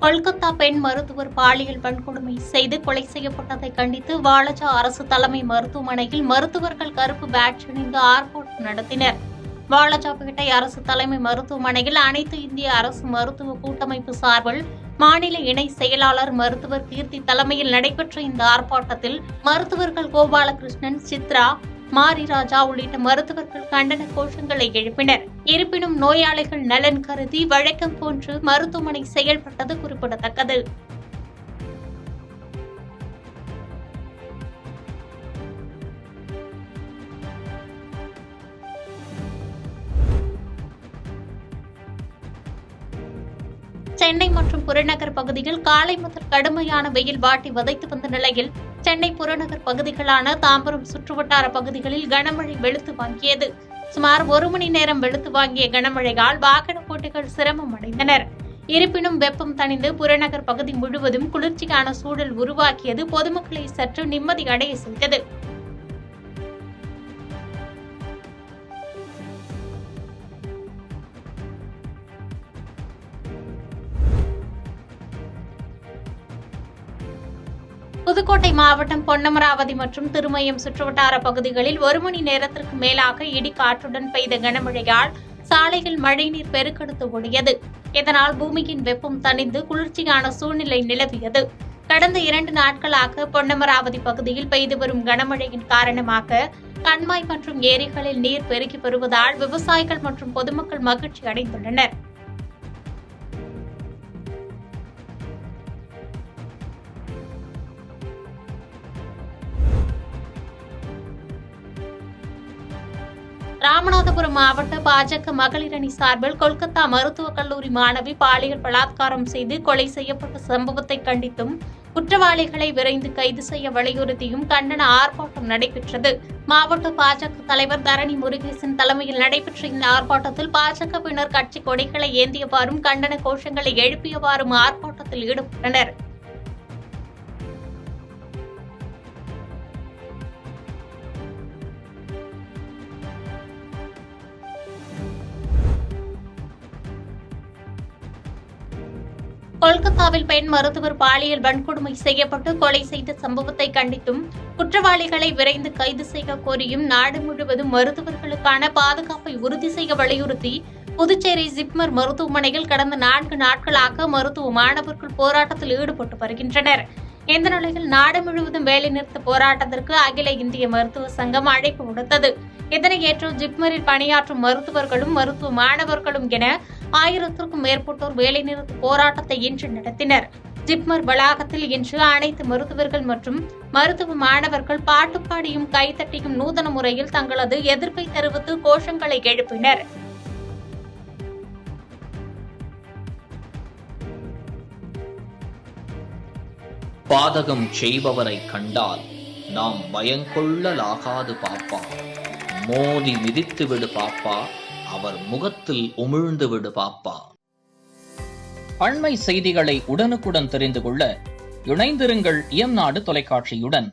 கொல்கத்தா பெண் மருத்துவர் பாலியல் வன்கொடுமை செய்து கொலை செய்யப்பட்டதை கண்டித்து வாலாஜா அரசு தலைமை மருத்துவமனையில் மருத்துவர்கள் கருப்பு பேட்ஜ் அணிந்து ஆர்ப்பாட்டம் நடத்தினர். வாலாஜாபேட்டை அரசு தலைமை மருத்துவமனையில் அனைத்து இந்திய அரசு மருத்துவ கூட்டமைப்பு சார்பில் மாநில இணை செயலாளர் மருத்துவர் கீர்த்தி தலைமையில் நடைபெற்ற இந்த ஆர்ப்பாட்டத்தில் மருத்துவர்கள் கோபாலகிருஷ்ணன், சித்ரா, மாரிராஜா உள்ளிட்ட மருத்துவர்கள் கண்டன கோஷங்களை எழுப்பினர். இருப்பினும் நோயாளிகள் நலன் கருதி வழக்கம் போன்று மருத்துவமனை செயல்பட்டது குறிப்பிடத்தக்கது. சென்னை மற்றும் புறநகர் பகுதியில் காலை முதல் கடுமையான வெயில் வாட்டி வதைத்து வந்த நிலையில் சென்னை புறநகர் பகுதிகளான தாம்பரம் சுற்றுவட்டார பகுதிகளில் கனமழை வெளுத்து வாங்கியது. சுமார் 1 மணி நேரம் வெளுத்து வாங்கிய கனமழையால் வாகன ஓட்டிகள் சிரமம் அடைந்தனர். இருப்பினும் வெப்பம் தணிந்து புறநகர் பகுதி முழுவதும் குளிர்ச்சியான சூழல் உருவாக்கியது பொதுமக்களை சற்று நிம்மதி அடைய செய்தது. புதுக்கோட்டை மாவட்டம் பொன்னமராவதி மற்றும் திருமயம் சுற்றுவட்டார பகுதிகளில் 1 மணி நேரத்திற்கு மேலாக இடி காற்றுடன் பெய்த கனமழையால் சாலைகள் மழைநீர் பெருக்கெடுத்து ஓடியது. இதனால் பூமியின் வெப்பம் தணிந்து குளிர்ச்சியான சூழ்நிலை நிலவியது. கடந்த 2 நாட்களாக பொன்னமராவதி பகுதியில் பெய்து வரும் கனமழையின் காரணமாக கண்மாய் மற்றும் ஏரிகளில் நீர் பெருகி வருவதால் விவசாயிகள் மற்றும் பொதுமக்கள் மகிழ்ச்சி அடைந்துள்ளனர். ராமநாதபுரம் மாவட்ட பாஜக மகளிர் அணி சார்பில் கொல்கத்தா மருத்துவக் கல்லூரி மாணவி பாலியல் பலாத்காரம் செய்து கொலை செய்யப்பட்ட சம்பவத்தை கண்டித்தும் குற்றவாளிகளை விரைந்து கைது செய்ய வலியுறுத்தியும் கண்டன ஆர்ப்பாட்டம் நடைபெற்றது. மாவட்ட பாஜக தலைவர் தரணி முருகேசன் தலைமையில் நடைபெற்ற இந்த ஆர்ப்பாட்டத்தில் பாஜகவினர் கட்சி கொடிகளை ஏந்தியவாறும் கண்டன கோஷங்களை எழுப்பியவாறும் ஆர்ப்பாட்டத்தில் ஈடுபட்டனர். கொல்கத்தாவில் பெண் மருத்துவர் பாலியல் வன்கொடுமை செய்யப்பட்டு கொலை செய்த சம்பவத்தை கண்டித்தும் குற்றவாளிகளை விரைந்து கைது செய்ய கோரியும் நாடு முழுவதும் மருத்துவர்களுக்கான பாதுகாப்பை உறுதி செய்ய வலியுறுத்தி புதுச்சேரி ஜிப்மர் மருத்துவமனையில் கடந்த 4 நாட்களாக மருத்துவ மாணவர்கள் போராட்டத்தில் ஈடுபட்டு வருகின்றனர். இந்த நிலையில் நாடு முழுவதும் வேலைநிறுத்த போராட்டத்திற்கு அகில இந்திய மருத்துவ சங்கம் அழைப்பு விடுத்தது. இதனை ஏற்று ஜிப்மரில் பணியாற்றும் மருத்துவர்களும் மருத்துவ மாணவர்களும் என 1000க்கும் மேற்பட்டோர் வேலைநிறுத்த போராட்டத்தை இன்று நடத்தினர். ஜிப்மர் வளாகத்தில் இன்று அனைத்து மருத்துவர்கள் மற்றும் மருத்துவ மாணவர்கள் பாட்டு பாடியும் கைத்தட்டியும் நூதன முறையில் தங்களது எதிர்ப்பை தெரிவித்து கோஷங்களை எழுப்பினர். பாதகம் செய்பவரை கண்டால் நாம் பயங்கொள்ளலாகாது பாப்பா, மோதி மிதித்து விடு பாப்பா, அவர் முகத்தில் உமிழ்ந்து விடு பாப்பா. அண்மை செய்திகளை உடனுக்குடன் தெரிந்து கொள்ள இணைந்திருங்கள் இயம்நாடு தொலைக்காட்சியுடன்.